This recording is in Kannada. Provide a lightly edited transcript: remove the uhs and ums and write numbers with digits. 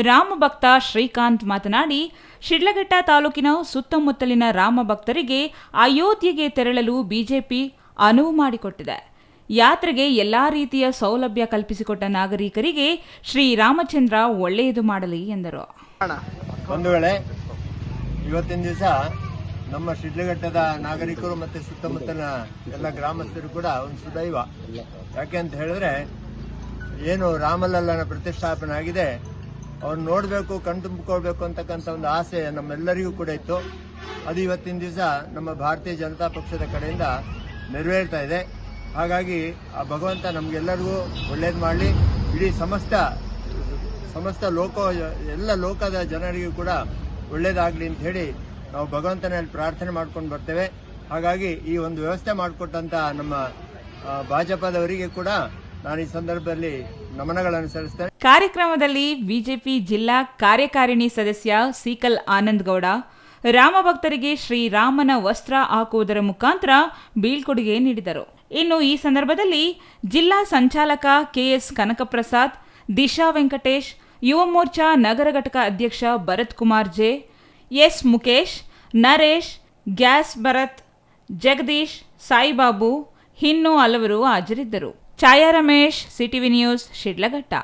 ರಾಮಭಕ್ತ ಶ್ರೀಕಾಂತ್ ಮಾತನಾಡಿ, ಶಿಡ್ಲಘಟ್ಟ ತಾಲೂಕಿನ ಸುತ್ತಮುತ್ತಲಿನ ರಾಮ ಭಕ್ತರಿಗೆ ಅಯೋಧ್ಯೆಗೆ ತೆರಳಲು ಬಿಜೆಪಿ ಅನುವು ಮಾಡಿಕೊಟ್ಟಿದೆ. ಯಾತ್ರೆಗೆ ಎಲ್ಲಾ ರೀತಿಯ ಸೌಲಭ್ಯ ಕಲ್ಪಿಸಿಕೊಟ್ಟ ನಾಗರಿಕರಿಗೆ ಶ್ರೀರಾಮಚಂದ್ರ ಒಳ್ಳೆಯದು ಮಾಡಲಿ ಎಂದರು. ಒಂದು ವೇಳೆ ಇವತ್ತಿನ ದಿವಸ ನಮ್ಮ ಶಿಡ್ಲಘಟ್ಟದ ನಾಗರಿಕರು ಮತ್ತು ಸುತ್ತಮುತ್ತಲಿನ ಎಲ್ಲ ಗ್ರಾಮಸ್ಥರು ಕೂಡ ಒಂದು ಸುದೈವ. ಯಾಕೆ ಅಂತ ಹೇಳಿದ್ರೆ, ಏನು ರಾಮಲಲ್ಲನ ಪ್ರತಿಷ್ಠಾಪನೆ ಆಗಿದೆ, ಅವ್ರು ನೋಡಬೇಕು, ಕಣ್ತುಂಬಿಕೊಳ್ಬೇಕು ಅಂತಕ್ಕಂಥ ಒಂದು ಆಸೆ ನಮ್ಮೆಲ್ಲರಿಗೂ ಕೂಡ ಇತ್ತು. ಅದು ಇವತ್ತಿನ ದಿವಸ ನಮ್ಮ ಭಾರತೀಯ ಜನತಾ ಪಕ್ಷದ ಕಡೆಯಿಂದ ನೆರವೇರ್ತಾ ಇದೆ. ಹಾಗಾಗಿ ಆ ಭಗವಂತ ನಮಗೆಲ್ಲರಿಗೂ ಒಳ್ಳೇದು ಮಾಡಲಿ. ಇಡೀ ಸಮಸ್ತ ಎಲ್ಲ ಲೋಕದ ಜನರಿಗೂ ಕೂಡ ಒಳ್ಳೇದಾಗಲಿ ಅಂತ ಹೇಳಿ ನಾವು ಭಗವಂತನಲ್ಲಿ ಪ್ರಾರ್ಥನೆ ಮಾಡ್ಕೊಂಡು ಬರ್ತೇವೆ. ಹಾಗಾಗಿ ಈ ಒಂದು ವ್ಯವಸ್ಥೆ ಮಾಡಿಕೊಟ್ಟಂತ ನಮ್ಮ ಭಾಜಪದವರಿಗೆ ಕೂಡ ನಾನು ಈ ಸಂದರ್ಭದಲ್ಲಿ ನಮನಗಳನ್ನು ಸಲ್ಲಿಸ್ತೇನೆ. ಕಾರ್ಯಕ್ರಮದಲ್ಲಿ ಬಿಜೆಪಿ ಜಿಲ್ಲಾ ಕಾರ್ಯಕಾರಿಣಿ ಸದಸ್ಯ ಸೀಕಲ್ ಆನಂದ್ ಗೌಡ ರಾಮಭಕ್ತರಿಗೆ ಶ್ರೀರಾಮನ ವಸ್ತ್ರ ಹಾಕುವುದರ ಮುಖಾಂತರ ಬೀಳ್ಕೊಡುಗೆ ನೀಡಿದರು. ಇನ್ನು ಈ ಸಂದರ್ಭದಲ್ಲಿ ಜಿಲ್ಲಾ ಸಂಚಾಲಕ ಕೆಎಸ್ ಕನಕಪ್ರಸಾದ್, ದಿಶಾ ವೆಂಕಟೇಶ್, ಯುವ ಮೋರ್ಚಾ ನಗರ ಘಟಕ ಅಧ್ಯಕ್ಷ Bharath Kumar J, S Mukesh, Naresh, gas Bharath, Jagadish, Saibabu ಇನ್ನೂ ಹಲವರು ಹಾಜರಿದ್ದರು. ಛಾಯಾ ರಮೇಶ್, ಸಿಟಿವಿ ನ್ಯೂಸ್, ಶಿಡ್ಲಘಟ್ಟ.